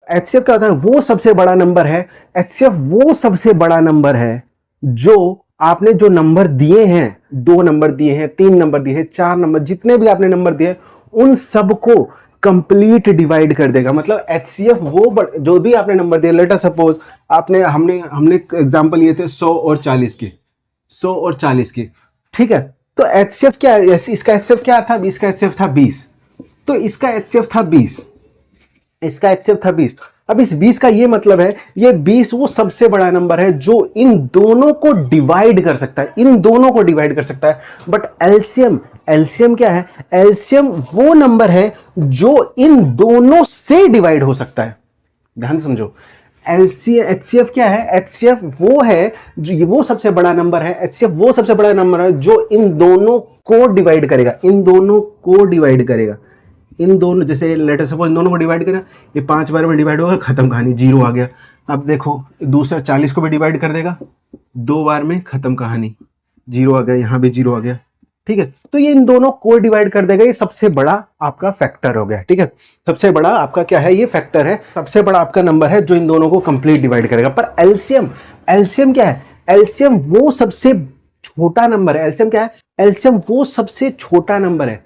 HCF क्या होता है, वो सबसे बड़ा नंबर है, एचसीएफ वो सबसे बड़ा नंबर है जो आपने जो नंबर दिए हैं, 2 नंबर दिए हैं, 3 नंबर दिए हैं, 4 नंबर, जितने भी आपने नंबर दिए उन सबको कंप्लीट डिवाइड कर देगा। मतलब एचसीएफ वो जो भी आपने नंबर दिए, लेटर सपोज आपने हमने हमने एग्जांपल लिए थे 100 और 40 के, 100 और 40 के, ठीक है। तो एचसीएफ क्या है, इसका एचसीएफ क्या था, इसका एचसीएफ था 20, तो इसका एचसीएफ था 20, इसका एचसीएफ था 20। अब इस 20 का ये मतलब है, ये 20 वो सबसे बड़ा नंबर है जो इन दोनों को डिवाइड कर सकता है, इन दोनों को डिवाइड कर सकता है। बट एलसीएम, एलसीएम क्या है, एलसीएम वो नंबर है जो इन दोनों से डिवाइड हो सकता है। ध्यान से समझो, एचसीएफ क्या है, एचसीएफ वो है जो, वो सबसे बड़ा नंबर है, एचसीएफ वो सबसे बड़ा नंबर है जो इन दोनों को डिवाइड करेगा, इन दोनों को डिवाइड करेगा, इन दोनों, जैसे लेटर सपोज इन दोनों को डिवाइड करें, ये 5 बार में डिवाइड होगा, खत्म कहानी, 0 आ गया। अब देखो दूसरा 40 को भी डिवाइड कर देगा, 2 बार में खत्म कहानी, 0 आ गया, यहां भी 0 आ गया, ठीक है। तो ये इन दोनों को डिवाइड कर देगा, ये सबसे बड़ा आपका फैक्टर हो गया, ठीक है। सबसे बड़ा आपका क्या है, ये फैक्टर है, सबसे बड़ा आपका नंबर है जो इन दोनों को कंप्लीट डिवाइड करेगा। पर एलसीएम, एलसीएम क्या है, एलसीएम वो सबसे छोटा नंबर है। एलसीएम क्या है, एलसीएम वो सबसे छोटा नंबर है।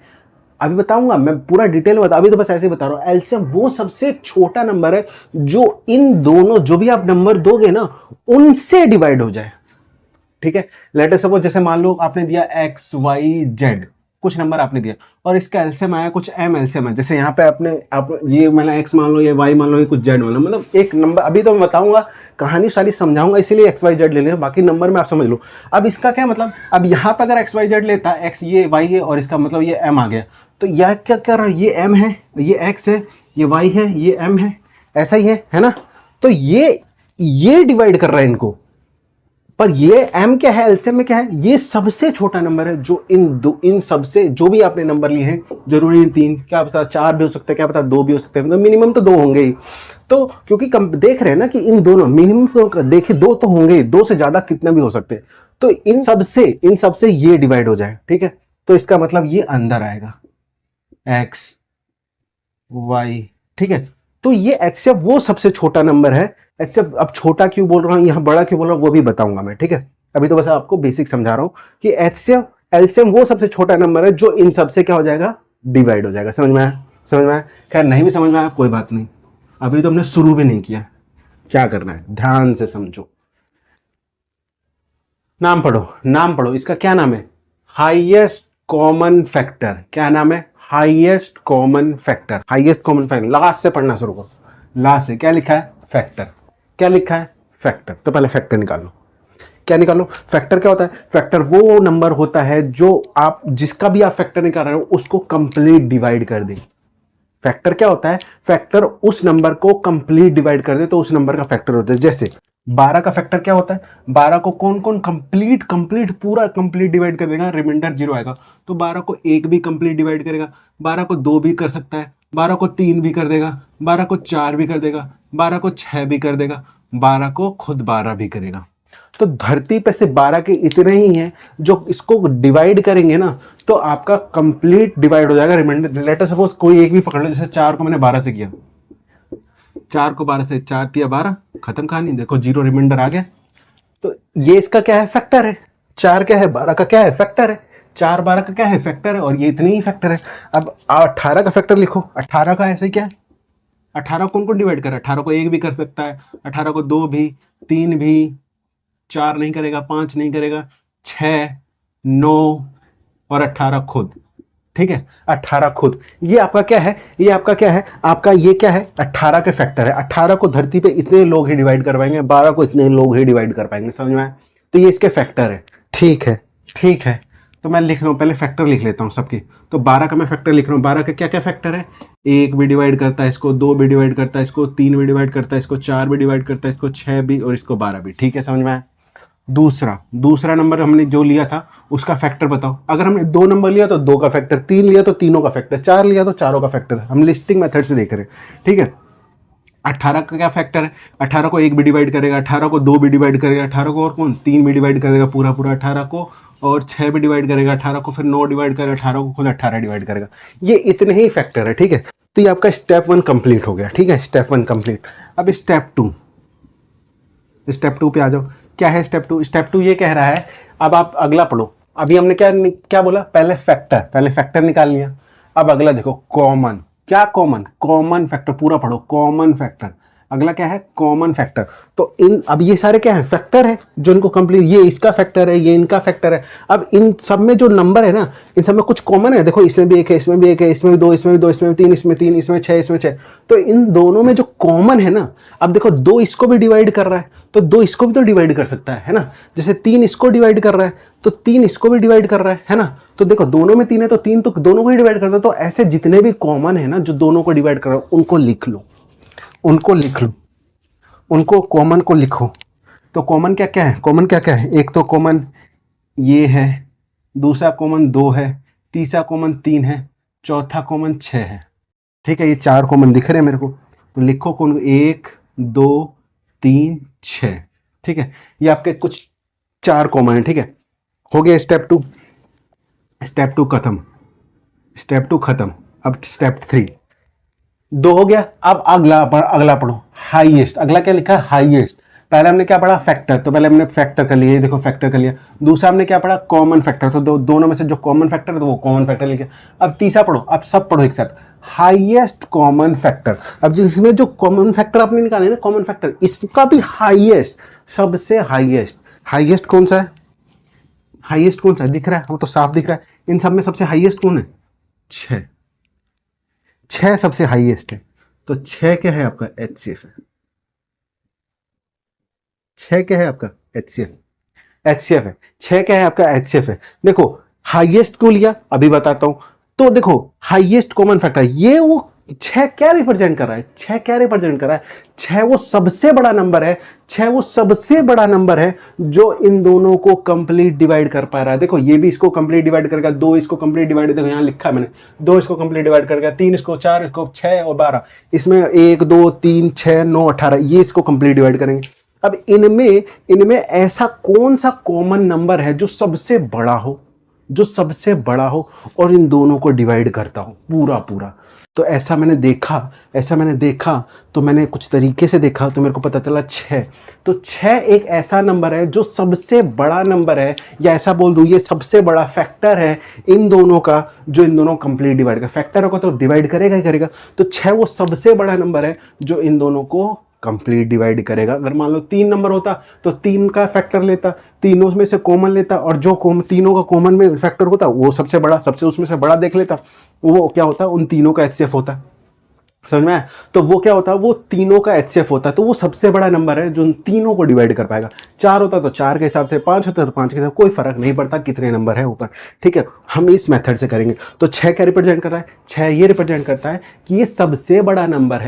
अभी बताऊंगा मैं पूरा डिटेल बता, अभी तो बस ऐसे ही बता रहा हूं। एलसीएम वो सबसे छोटा नंबर है जो इन दोनों, जो भी आप नंबर दोगे ना, उनसे डिवाइड हो जाए, ठीक है। लेटर सपोज जैसे मान लो आपने दिया एक्स वाई जेड, कुछ नंबर आपने दिया और इसका एलसीएम आया कुछ एम एलसीएम है, जैसे यहाँ पे आप ये मतलब एक्स मान लो, ये वाई मान लो, ये कुछ जेड मान लो, मतलब एक नंबर, अभी तो मैं बताऊंगा, कहानी सारी समझाऊंगा, इसीलिए एक्स वाई जेड ले लेना, बाकी नंबर में आप समझ लो। अब इसका क्या मतलब, अब यहाँ पे अगर एक्स वाई जेड लेता, एक्स ये वाई है और इसका मतलब ये एम आ गया, तो यह क्या कर रहा है, ये एम है, ये एक्स है, ये वाई है, ये एम है, ऐसा ही है ना। तो ये डिवाइड कर रहा है इनको, पर ये m क्या है, एलसीएम में क्या है, ये सबसे छोटा नंबर है जो इन सबसे, जो भी आपने नंबर लिए हैं, जरूरी 3, क्या पता 4 भी हो सकते हैं, क्या पता 2 भी हो सकते हैं, मतलब मिनिमम तो 2 होंगे ही। तो क्योंकि देख रहे हैं ना कि इन दोनों मिनिमम तो देखिए 2 तो होंगे ही, 2 से ज्यादा कितना भी हो सकते हैं। तो इन सबसे ये डिवाइड हो जाए, ठीक है। तो इसका मतलब ये अंदर आएगा एक्स वाई, ठीक है। तो ये एचसीएफ वो सबसे छोटा नंबर है। एचसीएफ, अब छोटा क्यों बोल रहा हूं, यहां बड़ा क्यों बोल रहा हूं, वो भी बताऊंगा मैं, ठीक है। अभी तो बस आपको बेसिक समझा रहा हूं कि एचसीएफ, एलसीएम वो सबसे छोटा नंबर है जो इन सबसे क्या हो जाएगा, डिवाइड हो जाएगा। समझ में आया, समझ में आया। खैर नहीं भी समझ में आया कोई बात नहीं, अभी तो हमने शुरू भी नहीं किया। क्या करना है, ध्यान से समझो, नाम पढ़ो, नाम पढ़ो। इसका क्या नाम है, हाईएस्ट कॉमन फैक्टर। क्या नाम है, highest common factor, highest common factor. Last से पढ़ना शुरू करो, लास्ट से। क्या लिखा है, फैक्टर। क्या लिखा है, फैक्टर। तो पहले फैक्टर निकालो, क्या निकालो, फैक्टर क्या होता है, फैक्टर वो नंबर होता है जो आप, जिसका भी आप फैक्टर निकाल रहे हो उसको कंप्लीट डिवाइड कर दे। फैक्टर क्या होता है, फैक्टर उस नंबर को कंप्लीट डिवाइड कर दे तो उस नंबर का फैक्टर होता है। जैसे 12 का फैक्टर क्या होता है, 12 को कौन कौन कंप्लीट पूरा कंप्लीट डिवाइड कर देगा, रिमाइंडर 0 आएगा। तो 12 को 1 भी कंप्लीट डिवाइड करेगा, 12 को 2 भी कर सकता है, 12 को 3 भी कर देगा, 12 को 4 भी कर देगा, 12 को 6 भी कर देगा, 12 को खुद 12 भी करेगा। तो धरती पे से 12 के इतने ही हैं जो इसको डिवाइड करेंगे ना तो आपका कंप्लीट डिवाइड हो जाएगा रिमाइंडर। लेटर सपोज कोई एक भी पकड़ लो, जैसे 4 को मैंने 12 से किया, 4 को 12 से, 4 तिया 12, खत्म कहानी, देखो 0 रिमाइंडर आ गया। तो ये इसका क्या है, फैक्टर है। 4 क्या है, 12 का क्या है, फैक्टर है। 4 12 का क्या है, फैक्टर है, और ये इतने ही फैक्टर है। अब 18 का फैक्टर लिखो, 18 का ऐसे क्या है, 18 कौन कौन डिवाइड कर रहा है, 18 को 1 भी कर सकता है, 18 को 2 भी, 3 भी, 4 नहीं करेगा, 5 नहीं करेगा, 6, 9 और 18 खुद, ठीक है। 18 खुद, ये आपका क्या है, ये आपका क्या है, आपका ये क्या है, 18 के फैक्टर है। 18 को धरती पे इतने लोग ही डिवाइड कर पाएंगे, 12 को इतने लोग ही डिवाइड कर पाएंगे। समझ में आया, तो ये इसके फैक्टर है, ठीक है, ठीक है। तो मैं लिख रहा हूँ, पहले फैक्टर लिख लेता हूँ सबकी। तो 12 का मैं फैक्टर लिख रहा हूँ, 12 का क्या क्या फैक्टर है, 1 भी डिवाइड करता है इसको, 2 भी डिवाइड करता है इसको, 3 भी डिवाइड करता है इसको, 4 भी डिवाइड करता है इसको, 6 भी और इसको 12 भी, ठीक है। समझ में आया। दूसरा नंबर हमने जो लिया था उसका फैक्टर बताओ। अगर हमने 2 नंबर लिया तो 2 का फैक्टर, 3 लिया तो तीनों का फैक्टर, 4 लिया तो चारों का फैक्टर। हम लिस्टिंग मेथड से देख रहे हैं, ठीक है। 18 का क्या फैक्टर है, 18 को 1 भी डिवाइड करेगा, 18 को 2 भी डिवाइड करेगा, 18 को और कौन 3 भी डिवाइड करेगा पूरा 18 को, और 6 भी डिवाइड करेगा 18 को, फिर 9 डिवाइड करेगा 18 को, खुद 18 डिवाइड करेगा। ये इतने ही फैक्टर है, ठीक है। तो ये आपका स्टेप 1 कंप्लीट हो गया, ठीक है, स्टेप 1 कंप्लीट। अब स्टेप 2 पे आ जाओ। क्या है स्टेप 2? स्टेप 2 ये कह रहा है, अब आप अगला पढ़ो। अभी हमने क्या क्या बोला, पहले फैक्टर निकाल लिया। अब अगला देखो कॉमन। क्या कॉमन फैक्टर, पूरा पढ़ो, कॉमन फैक्टर। अगला क्या है, कॉमन फैक्टर। तो इन, अब ये सारे क्या है, फैक्टर है जो इनको कंप्लीट, ये इसका फैक्टर है, ये इनका फैक्टर है। अब इन सब में जो नंबर है ना, इन सब में कुछ कॉमन है। देखो इसमें भी एक है, इसमें भी एक है, इसमें भी 2, इसमें भी 2, इसमें भी 3, इसमें 3, इसमें 6, इसमें 6। तो इन दोनों में जो कॉमन है ना, अब देखो 2 इसको भी डिवाइड कर रहा है, तो 2 इसको भी तो डिवाइड कर सकता है ना। जैसे 3 इसको डिवाइड कर रहा है, तो 3 इसको भी डिवाइड कर रहा है ना। तो देखो दोनों में 3 है, तो 3 तो दोनों को ही डिवाइड करता है। तो ऐसे जितने भी कॉमन है ना, जो दोनों को डिवाइड कर रहा है, उनको लिख लो, उनको कॉमन को लिखो। तो कॉमन क्या क्या है, एक तो कॉमन ये है, दूसरा कॉमन 2 है, तीसरा कॉमन 3 है, चौथा कॉमन 6 है। ठीक है, ये 4 कॉमन दिख रहे हैं मेरे को। तो लिखो कौन, 1 2 3 6। ठीक है, ये आपके कुछ 4 कॉमन है। ठीक है, हो गया स्टेप 2 खत्म। अब स्टेप 3 2 हो गया। अब अगला पढ़ो, हाईएस्ट। अगला क्या लिखा है, हाईएस्ट। पहले हमने क्या पढ़ा, फैक्टर, तो पहले हमने फैक्टर कर लिया, ये देखो फैक्टर कर लिया। दूसरा हमने क्या पढ़ा, कॉमन फैक्टर, तो दोनों में से जो कॉमन फैक्टर है तो वो कॉमन फैक्टर लिखा। अब तीसरा पढ़ो, अब सब पढ़ो एक साथ, हाईएस्ट कॉमन फैक्टर। अब जिसमें जो कॉमन फैक्टर आपने निकाले ना, कॉमन फैक्टर, इसका भी हाईएस्ट, सबसे हाईएस्ट कौन सा है, दिख रहा है, वो तो साफ दिख रहा है। इन सब में सबसे हाईएस्ट कौन है, 6 सबसे हाईएस्ट है। तो 6 क्या है आपका, HCF है। 6 क्या है आपका, HCF है। 6 क्या है आपका, HCF है। देखो हाईएस्ट को लिया, अभी बताता हूं। तो देखो हाईएस्ट कॉमन फैक्टर, ये वो 6 क्या रिप्रेजेंट कर रहा है, 6 वो सबसे बड़ा नंबर है, 6 वो सबसे बड़ा नंबर है जो इन दोनों को कंप्लीट डिवाइड कर पा रहा है। देखो ये भी इसको कंप्लीट डिवाइड करेगा, 2 इसको कंप्लीट डिवाइड, देखो यहां लिखा मैंने, 2 इसको कंप्लीट डिवाइड करेगा, 3 इसको, 4 इसको, 6 और 12, इसमें 1 2 3 6 9 18, ये इसको कंप्लीट डिवाइड करेंगे। अब इनमें ऐसा कौन सा कॉमन नंबर है जो सबसे बड़ा हो, और इन दोनों को डिवाइड करता हो पूरा। तो ऐसा मैंने देखा, तो मैंने कुछ तरीके से देखा, तो मेरे को पता चला 6। तो 6 एक ऐसा नंबर है जो सबसे बड़ा नंबर है, या ऐसा बोल दूं ये सबसे बड़ा फैक्टर है इन दोनों का, जो इन दोनों कंप्लीट डिवाइड कर, फैक्टर होगा तो डिवाइड करेगा ही करेगा। तो 6 वो सबसे बड़ा नंबर है जो इन दोनों को कंप्लीट डिवाइड करेगा। अगर मान लो 3 नंबर होता तो 3 का फैक्टर लेता, तीनों में से कॉमन लेता, और जो तीनों का कॉमन में फैक्टर होता वो सबसे उसमें से बड़ा देख लेता, वो क्या होता, उन तीनों का HCF होता। समझ में आया? तो वो क्या होता, वो तीनों का HCF होता। तो वो सबसे बड़ा नंबर है जो उन तीनों को डिवाइड कर पाएगा। 4 होता तो 4 के हिसाब से, 5 होता तो 5 के हिसाब से, कोई फर्क नहीं पड़ता कितने नंबर है ऊपर। ठीक है, हम इस मेथड से करेंगे। तो 6 क्या रिप्रेजेंट करता है, 6 ये रिप्रेजेंट करता है कि ये सबसे बड़ा नंबर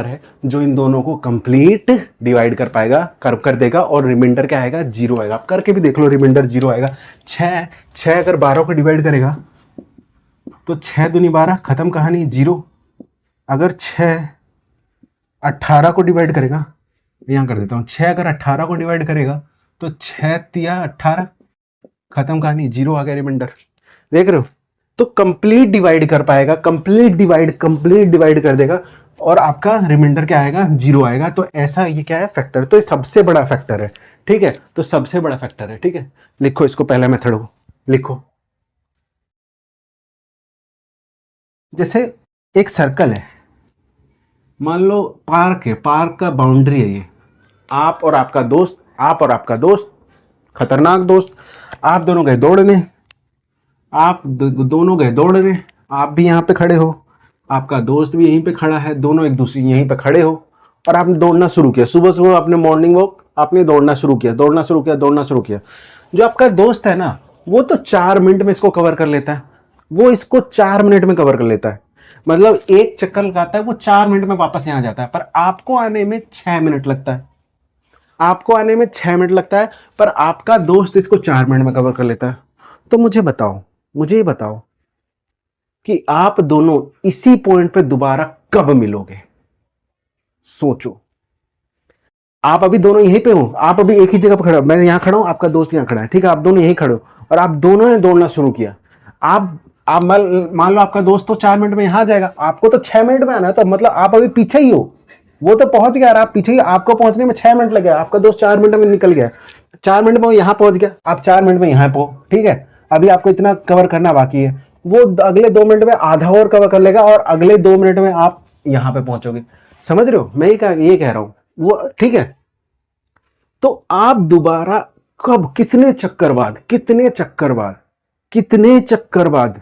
है, जो इन दोनों को कंप्लीट डिवाइड कर पाएगा, कर देगा, और रिमाइंडर क्या आएगा, 0 आएगा। आप करके भी देख लो, रिमाइंडर 0 आएगा। 6 अगर 12 को डिवाइड करेगा तो 6 दूनी 12, खत्म कहानी, 0। अगर 6 18 को डिवाइड करेगा, यहां कर देता हूं, 6 अगर 18 को डिवाइड करेगा तो 6 तिया 18, खत्म कहानी, 0 आ गया रिमाइंडर। देख रहे हो? तो कंप्लीट डिवाइड कर पाएगा, कंप्लीट डिवाइड कर देगा, और आपका रिमाइंडर क्या आएगा, 0 आएगा। तो ऐसा ये क्या है, फैक्टर। तो ये सबसे बड़ा फैक्टर है। ठीक है, तो सबसे बड़ा फैक्टर है। ठीक है, लिखो इसको, पहला मेथड को लिखो। जैसे एक सर्कल है, मान लो पार्क का बाउंड्री है ये, आप और आपका दोस्त, खतरनाक दोस्त, आप दोनों गए दौड़ने, आप भी यहाँ पे खड़े हो, आपका दोस्त भी यहीं पे खड़ा है, दोनों एक दूसरे यहीं पे खड़े हो, और आपने दौड़ना शुरू किया। सुबह आपने मॉर्निंग वॉक, आपने दौड़ना शुरू किया। जो आपका दोस्त है ना, वो तो 4 मिनट में इसको कवर कर लेता है, वो इसको 4 मिनट में कवर कर लेता है। मतलब एक चक्कर लगाता है वो 4 मिनट में वापस यहां जाता है, पर आपको आने में 6 मिनट लगता है। पर आपका दोस्त इसको 4 मिनट में कवर कर लेता है। तो मुझे ये बताओ कि आप दोनों इसी पॉइंट पे दोबारा कब मिलोगे? सोचो। आप अभी दोनों यहीं पे हो, आप अभी एक ही जगह पर खड़े हो, मैं यहां खड़ा हूं, आपका दोस्त यहां खड़ा है। ठीक है, आप दोनों यहीं खड़े हो, और आप दोनों ने दौड़ना शुरू किया। आप आप मान लो आपका दोस्त तो 4 मिनट में यहाँ आ जाएगा, आपको तो 6 मिनट में आना है, तो मतलब आप अभी पीछे ही हो, वो तो पहुंच गया और आप पीछे ही, आपको पहुंचने में 6 मिनट लगे, आपका दोस्त 4 मिनट में निकल गया, 4 मिनट में वो यहाँ पहुंच गया, आप 4 मिनट में यहाँ पहुंच, ठीक है। अभी आपको इतना कवर करना बाकी है, वो अगले 2 मिनट में आधा और कवर कर लेगा और अगले 2 मिनट में आप यहाँ पे पहुंचोगे। समझ रहे हो मैं ये कह रहा हूं वो, ठीक है। तो आप दोबारा कब, कितने चक्कर बाद, कितने चक्कर बाद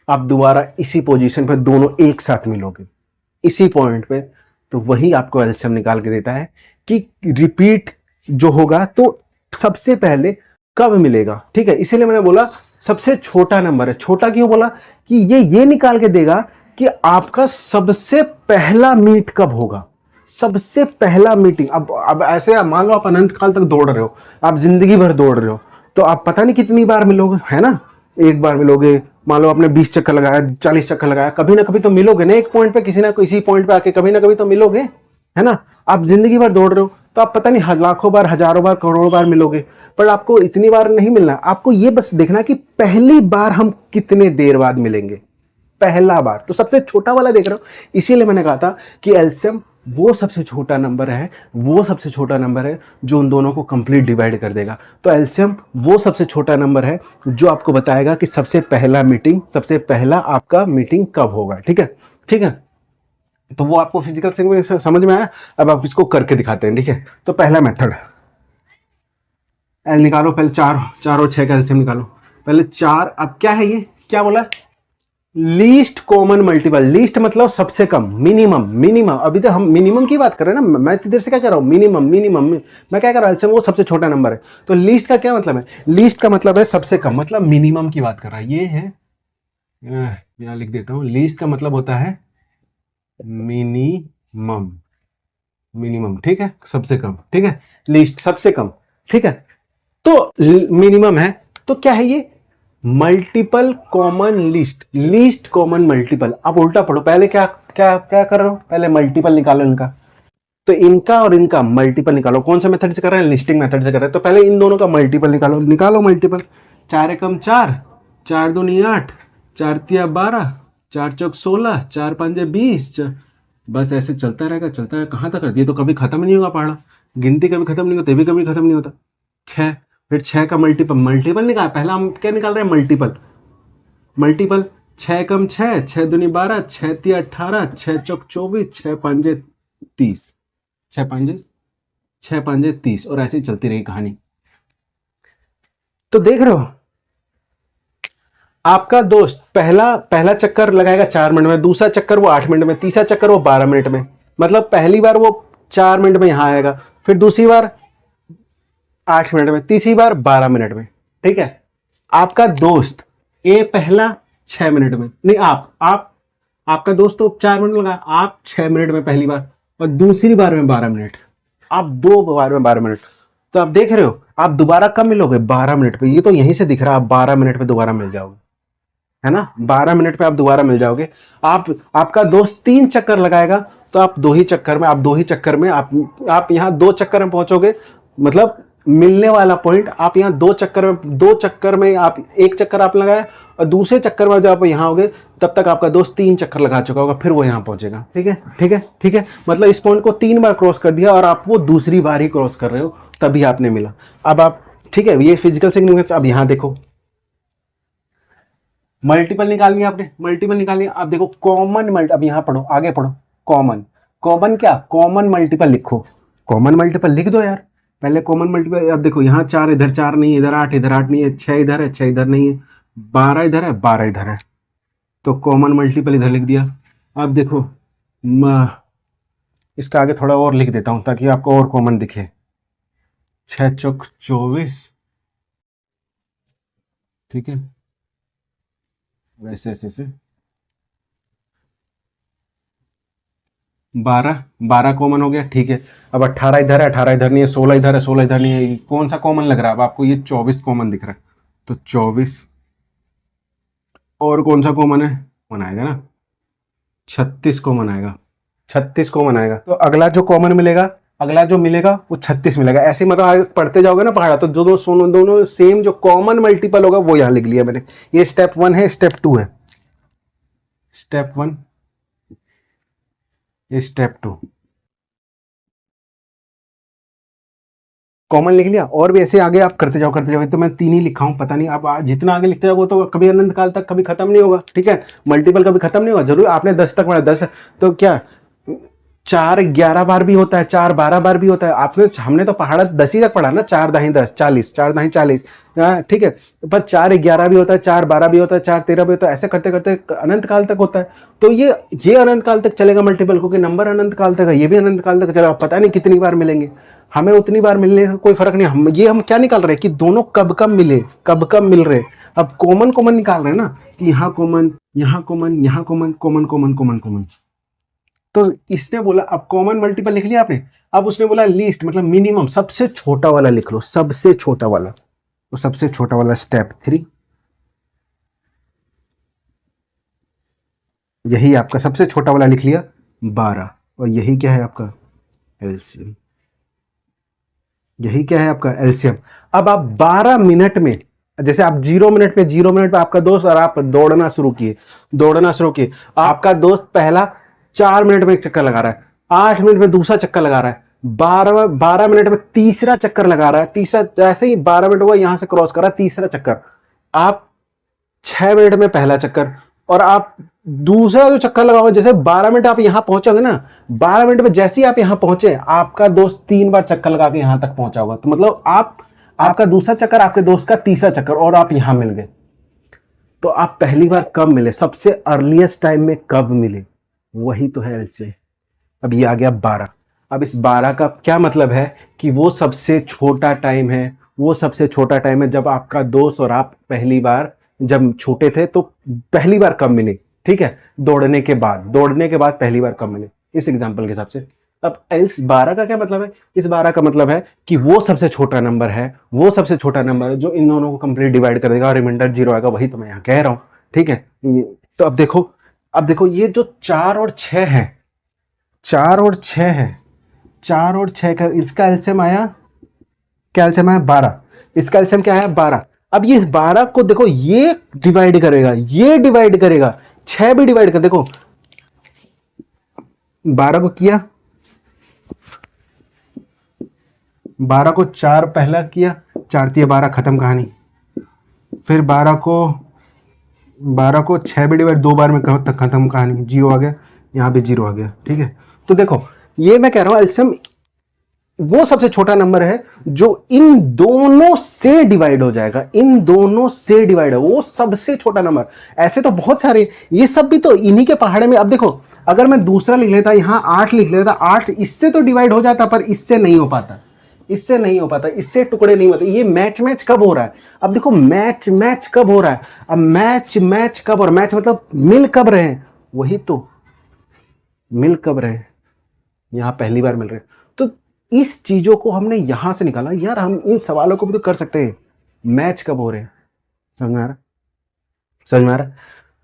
आप दोबारा इसी पोजीशन पे दोनों एक साथ मिलोगे, इसी पॉइंट पे। तो वही आपको एलसीएम निकाल के देता है कि रिपीट जो होगा तो सबसे पहले कब मिलेगा, ठीक है। इसीलिए मैंने बोला सबसे छोटा नंबर है। छोटा क्यों बोला कि ये निकाल के देगा कि आपका सबसे पहला मीट कब होगा, सबसे पहला मीटिंग। अब ऐसे आप मान लो आप अनंत काल तक दौड़ रहे हो, आप जिंदगी भर दौड़ रहे हो, तो आप पता नहीं कितनी बार मिलोगे, है ना। एक बार मिलोगे, मान लो आपने 20 चक्कर लगाया, 40 चक्कर लगाया, कभी ना कभी तो मिलोगे ना एक पॉइंट पे, किसी ना किसी पॉइंट पे आके कभी ना कभी तो मिलोगे, है ना। आप जिंदगी भर दौड़ रहे हो तो आप पता नहीं लाखों बार, हजारों बार, करोड़ों बार मिलोगे, पर आपको इतनी बार नहीं मिलना। आपको ये बस देखना कि पहली बार हम कितने देर बाद मिलेंगे, पहला बार। तो सबसे छोटा वाला देख रहे हो, इसीलिए मैंने कहा था कि एलसीएम वो सबसे छोटा नंबर है, वो सबसे छोटा नंबर है जो उन दोनों को कंप्लीट डिवाइड कर देगा। तो एलसीएम वो सबसे छोटा नंबर है जो आपको बताएगा कि सबसे पहला आपका मीटिंग कब होगा, ठीक है, ठीक है। तो वो आपको फिजिकल से समझ में आया। अब आप इसको करके दिखाते हैं, ठीक है। तो पहला मेथड, एल निकालो पहले, 4 और 6 का एलसीएम निकालो पहले। 4, अब क्या है ये, क्या बोला, लीस्ट कॉमन मल्टीपल। लीस्ट मतलब सबसे कम, मिनिमम। अभी तो हम मिनिमम की बात कर रहे हैं ना, मैं इतनी देर से क्या कर रहा हूं, मिनिमम। मैं क्या कर रहा हूं, एलसीएम वो सबसे छोटा नंबर है। तो लीस्ट का क्या मतलब है, लीस्ट का मतलब है सबसे कम, मतलब मिनिमम की बात कर रहा है। ये है, यहां लिख देता हूं, लीस्ट का मतलब होता है मिनिमम, ठीक है, सबसे कम, ठीक है। लीस्ट सबसे कम, ठीक है। तो मिनिमम है, तो क्या है ये, multiple common least common multiple. अब उल्टा पढ़ो, पहले क्या क्या क्या कर रहे हो, पहले मल्टीपल निकालो इनका। तो इनका और इनका मल्टीपल निकालो। कौन सा मेथड से कर रहे हैं, लिस्टिंग मेथड से कर रहे हैं। तो पहले इन दोनों का मल्टीपल निकालो मल्टीपल। 4 एकम 4, 4 दूनी 8, 4 तिया 12, 4 चौक 16, 4 पंजे 20। बस ऐसे चलता रहेगा, कहाँ तक कर दिए, तो कभी खत्म नहीं होगा पढ़ना, गिनती कभी खत्म नहीं होती, कभी खत्म नहीं होता। 6, फिर 6 का मल्टीपल निकाल, पहला हम क्या निकाल रहे हैं, मल्टीपल। 6 कम 6, 6 दूनी 12, 6 तिया 18, 6 चौक 24, 6 पंजे 30, 6 पंजे 30, और ऐसे ही चलती रही कहानी। तो देख रहे हो, आपका दोस्त पहला चक्कर लगाएगा 4 मिनट में, दूसरा चक्कर वो 8 मिनट में, तीसरा चक्कर वो 12 मिनट में। मतलब पहली बार वो 4 मिनट में यहां आएगा, फिर दूसरी बार 8 मिनट में, तीसरी बार 12 मिनट में, ठीक है। आपका दोस्त ए पहला 6 मिनट में, नहीं आपका दोस्त तो 4 मिनट लगा, आप 6 मिनट में पहली बार, और दूसरी बार में 12 मिनट, आप 2 बार में 12 मिनट। तो आप देख रहे हो, आप दोबारा कब मिलोगे, 12 मिनट पे। ये तो यहीं से दिख रहा है, आप 12 मिनट पे दोबारा मिल जाओगे, है ना। 12 मिनट पे आप दोबारा मिल जाओगे। आपका दोस्त 3 चक्कर लगाएगा, तो आप 2 ही चक्कर में आप यहाँ 2 चक्कर में पहुंचोगे। मतलब मिलने वाला पॉइंट आप यहाँ 2 चक्कर में आप 1 चक्कर आप लगाए, और दूसरे चक्कर में जब आप यहाँ होगे तब तक आपका दोस्त 3 चक्कर लगा चुका होगा, फिर वो यहाँ पहुंचेगा, ठीक है। मतलब इस पॉइंट को 3 बार क्रॉस कर दिया, और आप वो दूसरी बार ही क्रॉस कर रहे हो, तभी आपने मिला। अब आप, ठीक है, ये फिजिकल सिग्निफिकेंस। अब यहाँ देखो, मल्टीपल निकाल लिया आपने, अब देखो कॉमन अब यहाँ पढ़ो, आगे पढ़ो, कॉमन मल्टीपल लिखो, कॉमन मल्टीपल लिख दो यार, पहले कॉमन मल्टीपल। अब देखो यहाँ 4 इधर 4 नहीं है, इधर 8 नहीं है, 6 इधर है, 6 इधर नहीं है, 12 इधर है, 12 इधर है, तो कॉमन मल्टीपल इधर लिख दिया। अब देखो इसका आगे थोड़ा और लिख देता हूं ताकि आपको और कॉमन दिखे। 6 चौक 24, ठीक है, वैसे ऐसे 12 कॉमन हो गया, ठीक है। अब 18 इधर है, 18 इधर नहीं है, 16 इधर है, 16 इधर नहीं है, कौन सा कॉमन लग रहा है अब आपको, ये 24 कॉमन दिख रहा है, तो 24। और कौन सा कॉमन है, कॉमन आएगा ना, 36 कॉमन आएगा, 36 कॉमन आएगा। तो अगला जो कॉमन मिलेगा अगला जो मिलेगा वो 36 मिलेगा। ऐसे मतलब आगे पढ़ते जाओगे ना पहाड़ा, तो जो दोनों सेम जो कॉमन मल्टीपल होगा वो यहाँ लिख लिया मैंने। ये स्टेप 1 है, स्टेप 2 है, स्टेप 1, ये स्टेप 2, कॉमन लिख लिया। और भी ऐसे आगे आप करते जाओ करते जाओ। तो मैं 3 ही लिखा हूं, पता नहीं आप जितना आगे लिखते जाओगे तो कभी अनंत काल तक कभी खत्म नहीं होगा। ठीक है, मल्टीपल कभी खत्म नहीं होगा। जरूर आपने 10 तक पढ़ा, 10 तो क्या 4 11 बार भी होता है, 4 12 बार भी होता है। आपने हमने तो पहाड़ा 10 ही तक पढ़ा ना, 4 दाही 10 40, 4 दाही 40, ठीक है। पर 4 11 भी होता है, 4 12 भी होता है, 4 13 भी होता है। ऐसे करते करते अनंत काल तक होता है। तो ये अनंत काल तक चलेगा मल्टीपल, क्योंकि नंबर अनंत काल तक है, ये भी अनंत काल तक चलेगा। पता नहीं कितनी बार मिलेंगे, हमें उतनी बार मिलने से कोई फर्क नहीं। हम क्या निकाल रहे हैं कि दोनों कब कब मिले, कब कब मिल रहे। अब कॉमन कॉमन निकाल रहे हैं ना, कि यहाँ कॉमन, यहाँ कॉमन, यहाँ common, common common common common. तो इसने बोला, अब कॉमन मल्टीपल लिख लिया आपने। अब उसने बोला लीस्ट मतलब मिनिमम, सबसे छोटा वाला लिख लो, सबसे छोटा वाला। तो सबसे छोटा वाला स्टेप 3, यही आपका सबसे छोटा वाला लिख लिया 12। और यही क्या है आपका एलसीएम, यही क्या है आपका एलसीएम। अब आप 12 मिनट में, जैसे आप 0 मिनट पे आपका दोस्त और आप दौड़ना शुरू किए, आपका दोस्त पहला 4 मिनट में एक चक्कर लगा रहा है, 8 मिनट में दूसरा चक्कर लगा रहा है, 12 मिनट में तीसरा चक्कर लगा रहा है, तीसरा जैसे ही 12 मिनट हुआ यहां से क्रॉस करा तीसरा चक्कर, आप 6 मिनट में पहला चक्कर, और आप दूसरा जो चक्कर लगाओगे, जैसे 12 मिनट आप यहां पहुंचोगे ना, 12 मिनट में जैसे ही आप यहां पहुंचे, आपका दोस्त 3 बार चक्कर लगा के यहां तक पहुंचा होगा। तो मतलब आपका दूसरा चक्कर, आपके दोस्त का तीसरा चक्कर, और आप यहां मिल गए। तो आप पहली बार कब मिले, सबसे अर्लीस्ट टाइम में कब मिले, वही तो है एलसीएम। अब ये आ गया 12। अब इस 12 का क्या मतलब है कि वो सबसे छोटा टाइम है, वो सबसे छोटा टाइम है जब आपका दोस्त और आप पहली बार जब छोटे थे तो पहली बार कब मिले। ठीक है, दौड़ने के बाद पहली बार कब मिले, इस एग्जांपल के हिसाब से। अब इस 12 का क्या मतलब है, इस 12 का मतलब है कि वो सबसे छोटा नंबर है, वो सबसे छोटा नंबर है जो इन दोनों को कंप्लीट डिवाइड कर देगा और रिमाइंडर 0 आएगा। वही तो मैं यहाँ कह रहा हूँ। ठीक है, तो अब देखो ये जो 4 और 6 है, 4 और 6 है, 4 और 6 का इसका एलसीएम आया, क्या एलसीएम आया 12, इसका एलसीएम क्या है 12। अब ये 12 को देखो, ये डिवाइड करेगा, ये डिवाइड करेगा, 6 भी डिवाइड कर, देखो 12 को किया, 12 को 4 पहला किया, 4 तिया 12 खत्म कहानी। फिर 12 को 6 भी डिवाइड 2 बार में खत्म कहानी, 0 आ गया, यहाँ भी 0 आ गया। ठीक है, तो देखो ये मैं कह रहा हूं एलसीएम वो सबसे छोटा नंबर है जो इन दोनों से डिवाइड हो जाएगा, इन दोनों से डिवाइड है, वो सबसे छोटा नंबर। ऐसे तो बहुत सारे, ये सब भी तो इन्हीं के पहाड़े में। अब देखो अगर मैं दूसरा लिख लेता, यहां 8 लिख लेता, 8 इससे तो डिवाइड हो जाता, पर इससे नहीं हो पाता, इससे टुकड़े नहीं होते। ये मैच कब हो रहा है, अब देखो मैच कब हो रहा है, अब मैच कब, और मैच मतलब मिल कब रहे हैं, वही तो मिल कब रहे हैं, यहां पहली बार मिल रहे हैं। तो इस चीजों को हमने यहां से निकाला। यार हम इन सवालों को भी तो कर सकते हैं, मैच कब हो रहे हैं, समझ में आ रहा।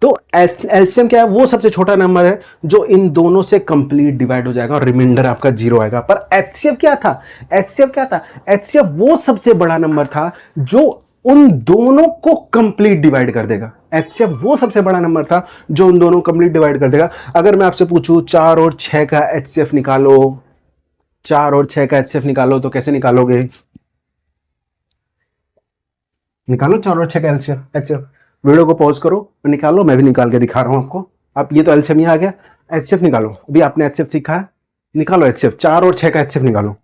तो एलसीएम क्या है, वो सबसे छोटा नंबर है जो इन दोनों से कंप्लीट डिवाइड हो जाएगा और रिमाइंडर आपका 0 आएगा। पर एचसीएफ क्या था, एचसीएफ वो सबसे बड़ा नंबर था जो उन दोनों को कंप्लीट डिवाइड कर देगा। एचसीएफ वो सबसे बड़ा नंबर था जो उन दोनों कंप्लीट डिवाइड कर देगा। अगर मैं आपसे पूछूं 4 और 6 का एचसीएफ निकालो, 4 और 6 का एचसीएफ निकालो, तो कैसे निकालोगे, निकालो 4 और 6 का एचसीएफ। वीडियो को पॉज करो और निकालो, मैं भी निकाल के दिखा रहा हूं आपको। आप ये तो एलसीएम ही आ गया, एचसीएफ निकालो। अभी आपने एचसीएफ सीखा है, निकालो एचसीएफ, 4 और 6 का एचसीएफ निकालो।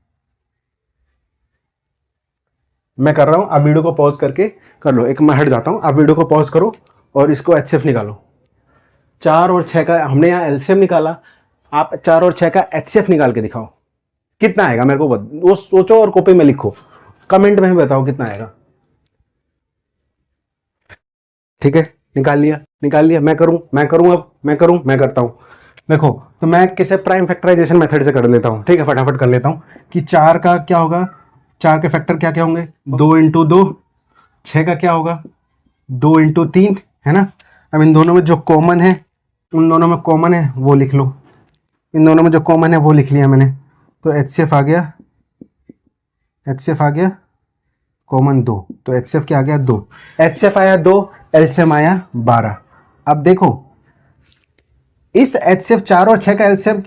मैं कर रहा हूं, आप वीडियो को पॉज करके कर लो। एक मैं हट जाता हूं, आप वीडियो को पॉज करो और इसको एचसीएफ निकालो। 4 और 6 का हमने यहां एलसीएम निकाला, आप 4 और 6 का एचसीएफ निकाल के दिखाओ, कितना आएगा मेरे को वो सोचो और कॉपी में लिखो, कमेंट में भी बताओ कितना आएगा। ठीक है, निकाल लिया। मैं करता हूं। देखो तो मैं किसे प्राइम फैक्टराइजेशन मेथड से कर लेता हूं। ठीक है, फटाफट कर लेता हूं कि 4 का क्या होगा, 4 के फैक्टर क्या क्या होंगे, 2 इंटू 2, 6 का क्या होगा 2 इंटू 3, है ना। अब इन दोनों में जो कॉमन है, उन दोनों में कॉमन है वो लिख लो, इन दोनों में जो कॉमन है वो लिख लिया मैंने। तो HCF आ गया, HCF आ गया कॉमन 2, तो HCF क्या आ गया 2, HCF आया 2, LCM आया 12। अब देखो इस HCF 4 और 6 का LCM,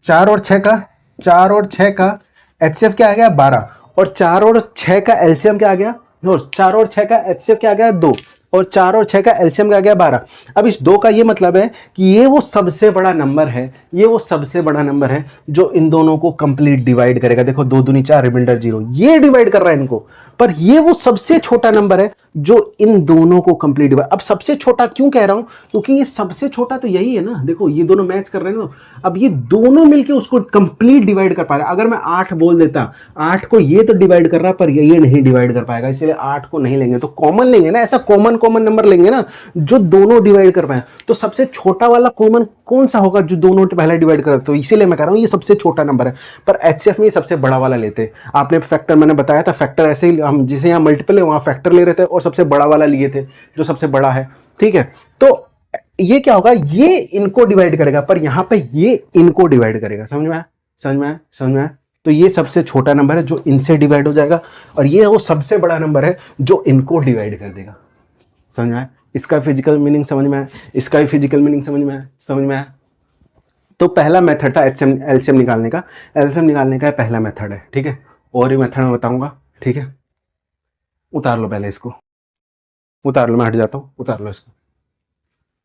4 और 6 का, 4 और 6 का HCF क्या आ गया 12, और 4 और 6 का LCM क्या आ गया, 4 और 6 का HCF क्या आ गया 2, और 4 और 6 का LCM क्या आ गया 12। अब इस 2 का ये मतलब है कि ये वो सबसे बड़ा नंबर है, ये वो सबसे बड़ा नंबर है जो इन दोनों को कंप्लीट डिवाइड करेगा। देखो 2 दूनी 4, रिमाइंडर 0, ये डिवाइड कर रहा है इनको, पर ये वो सबसे छोटा नंबर है जो इन दोनों को कंप्लीट डिवाइड। अब सबसे छोटा क्यों कह रहा हूं, क्योंकि ये सबसे छोटा तो यही है ना, देखो ये दोनों मैच कर रहे हैं ना, अब ये दोनों मिलके उसको कंप्लीट डिवाइड कर पा रहे हैं। अगर मैं 8 बोल देता, 8 को ये तो डिवाइड कर रहा पर ये नहीं डिवाइड कर पाएगा, इसलिए 8 को नहीं लेंगे, तो कॉमन लेंगे ना, ऐसा कॉमन कॉमन नंबर लेंगे ना जो दोनों डिवाइड कर पाए। तो सबसे छोटा वाला कॉमन कौन सा होगा जो दोनों पहले डिवाइड कर, तो इसीलिए मैं कह रहा हूं ये सबसे छोटा नंबर है। पर HCF में सबसे बड़ा वाला लेते हैं। आपने फैक्टर मैंने बताया था, फैक्टर ऐसे ही हम जिसे यहाँ मल्टीपल है वहां फैक्टर ले रहे थे और सबसे बड़ा वाला लिए थे जो सबसे बड़ा है, ठीक है। तो ये क्या होगा, ये इनको डिवाइड करेगा, पर यहां पे ये इनको डिवाइड करेगा। समझ में आया, समझ में आया, समझ में आया। तो ये सबसे छोटा नंबर है जो इनसे डिवाइड हो जाएगा, और ये वो सबसे बड़ा नंबर है जो इनको डिवाइड कर देगा। समझ में आया, इसका फिजिकल मीनिंग समझ में आया, इसका भी फिजिकल मीनिंग समझ में आया, समझ में आया। तो पहला मेथड था एलसीएम निकालने का, एलसीएम निकालने का पहला मेथड है, ठीक है। और ये मेथड मैं बताऊंगा, ठीक है। उतार लो पहले इसको, उतार लो, मैं हट जाता हूँ, उतार लो इसको।